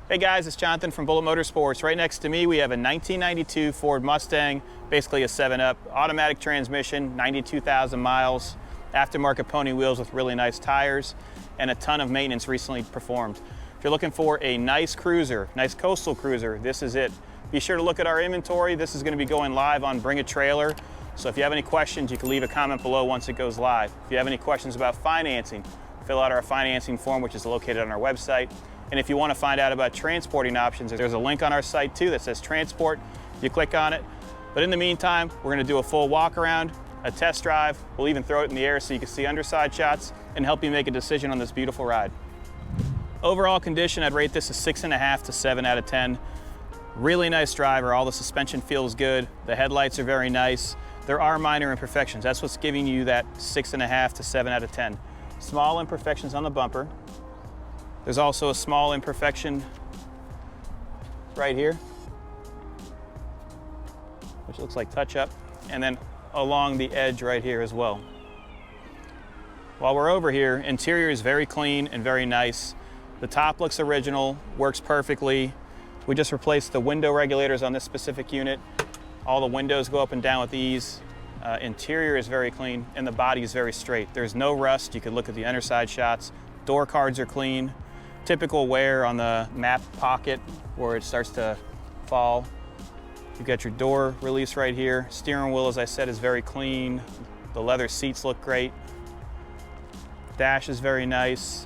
Hey guys, it's Jonathan from Bullet Motorsports. Right next to me we have a 1992 Ford Mustang, basically a 7-Up, automatic transmission, 92,000 miles, aftermarket pony wheels with really nice tires, and a ton of maintenance recently performed. If you're looking for a nice cruiser, nice coastal cruiser, this is it. Be sure to look at our inventory. This is going to be going live on Bring a Trailer. So if you have any questions, you can leave a comment below once it goes live. If you have any questions about financing, fill out our financing form, which is located on our website. And if you want to find out about transporting options, there's a link on our site too that says transport. You click on it. But in the meantime, we're going to do a full walk around, a test drive. We'll even throw it in the air so you can see underside shots and help you make a decision on this beautiful ride. Overall condition, I'd rate this a 6.5 to 7 out of 10. Really nice driver. All the suspension feels good. The headlights are very nice. There are minor imperfections. That's what's giving you that 6.5 to 7 out of 10. Small imperfections on the bumper. There's also a small imperfection right here, which looks like touch-up, and then along the edge right here as well. While we're over here, interior is very clean and very nice. The top looks original, works perfectly. We just replaced the window regulators on this specific unit. All the windows go up and down with ease. Interior is very clean, and the body is very straight. There's no rust. You can look at the underside shots. Door cards are clean. Typical wear on the map pocket where it starts to fall. You've got your door release right here. Steering wheel, as I said, is very clean. The leather seats look great. Dash is very nice.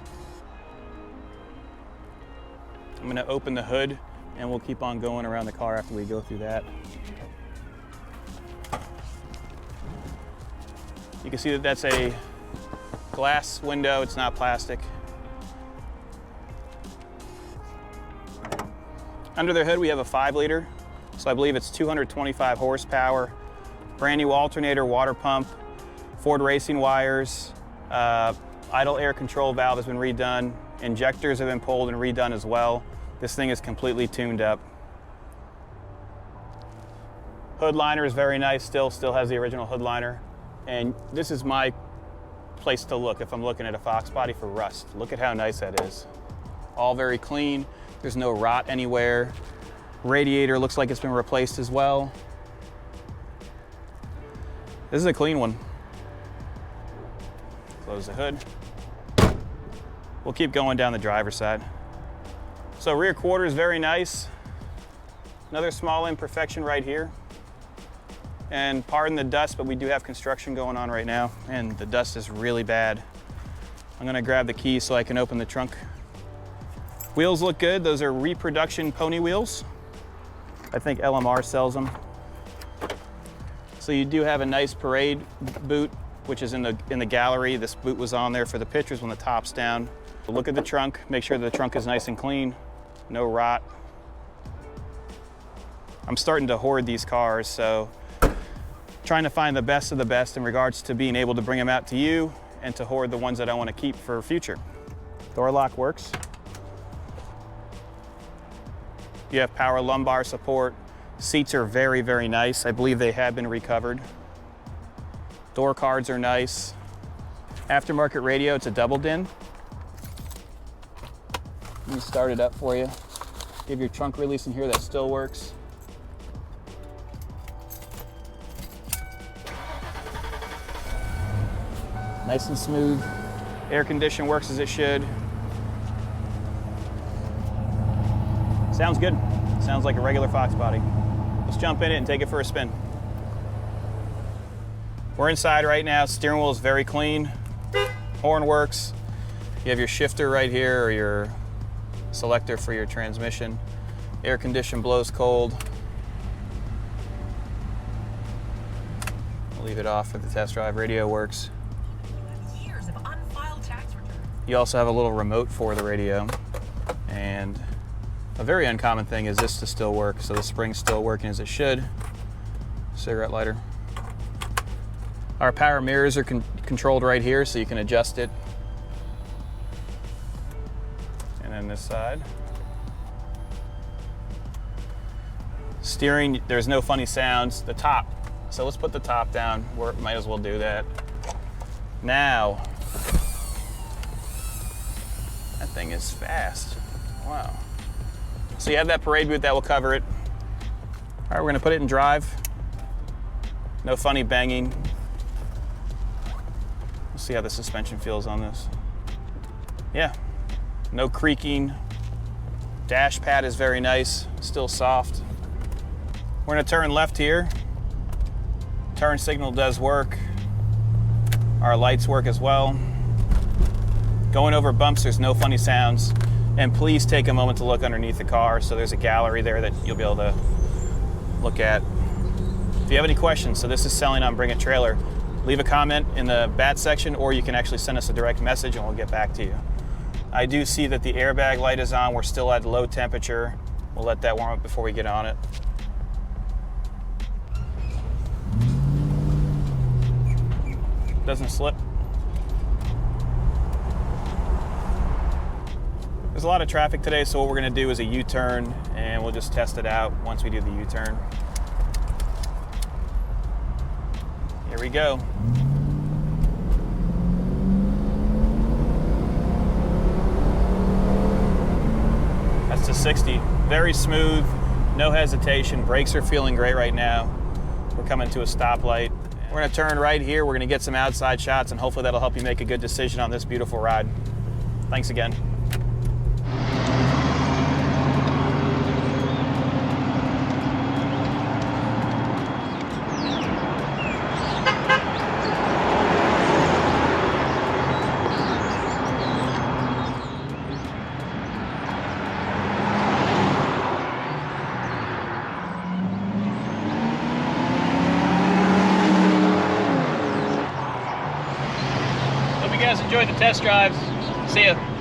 I'm going to open the hood and we'll keep on going around the car after we go through that. You can see that that's a glass window, it's not plastic. Under the hood we have a 5-liter, so I believe it's 225 horsepower. Brand new alternator, water pump, Ford racing wires, idle air control valve has been redone, injectors have been pulled and redone as well. This thing is completely tuned up. Hood liner is very nice still has the original hood liner. And this is my place to look if I'm looking at a Fox body for rust. Look at how nice that is. All very clean. There's no rot anywhere. Radiator looks like it's been replaced as well. This is a clean one. Close the hood. We'll keep going down the driver's side. So rear quarter is very nice. Another small imperfection right here. And pardon the dust, but we do have construction going on right now, and the dust is really bad. I'm gonna grab the key so I can open the trunk. Wheels look good. Those are reproduction pony wheels. I think LMR sells them. So you do have a nice parade boot, which is in the gallery. This boot was on there for the pictures when the top's down. Look at the trunk. Make sure the trunk is nice and clean. No rot. I'm starting to hoard these cars, so trying to find the best of the best in regards to being able to bring them out to you and to hoard the ones that I want to keep for future. Door lock works. You have power lumbar support. Seats are very, very nice. I believe they have been recovered. Door cards are nice. Aftermarket radio, it's a double din. Let me start it up for you. Give your trunk release in here, that still works. Nice and smooth. Air condition works as it should. Sounds good. Sounds like a regular Fox body. Let's jump in it and take it for a spin. We're inside right now. Steering wheel is very clean. Horn works. You have your shifter right here, or your selector for your transmission. Air condition blows cold. I'll leave it off for the test drive. Radio works. You also have a little remote for the radio, and a very uncommon thing is this to still work, so the spring's still working as it should. Cigarette lighter. Our power mirrors are controlled right here, so you can adjust it. And then this side. Steering, there's no funny sounds. The top, so let's put the top down. We might as well do that. Now, that thing is fast. Wow. So you have that parade boot that will cover it. All right, we're gonna put it in drive. No funny banging. Let's see how the suspension feels on this. Yeah, no creaking. Dash pad is very nice, still soft. We're gonna turn left here. Turn signal does work. Our lights work as well. Going over bumps, there's no funny sounds. And please take a moment to look underneath the car. So there's a gallery there that you'll be able to look at. If you have any questions, so this is selling on Bring It Trailer, leave a comment in the BAT section, or you can actually send us a direct message and we'll get back to you. I do see that the airbag light is on. We're still at low temperature. We'll let that warm up before we get on it. Doesn't slip. There's a lot of traffic today, so what we're gonna do is a U-turn, and we'll just test it out once we do the U-turn. Here we go. That's to 60. Very smooth, no hesitation. Brakes are feeling great right now. We're coming to a stoplight. We're gonna turn right here. We're gonna get some outside shots, and hopefully that'll help you make a good decision on this beautiful ride. Thanks again. Hope you guys enjoyed the test drives. See ya.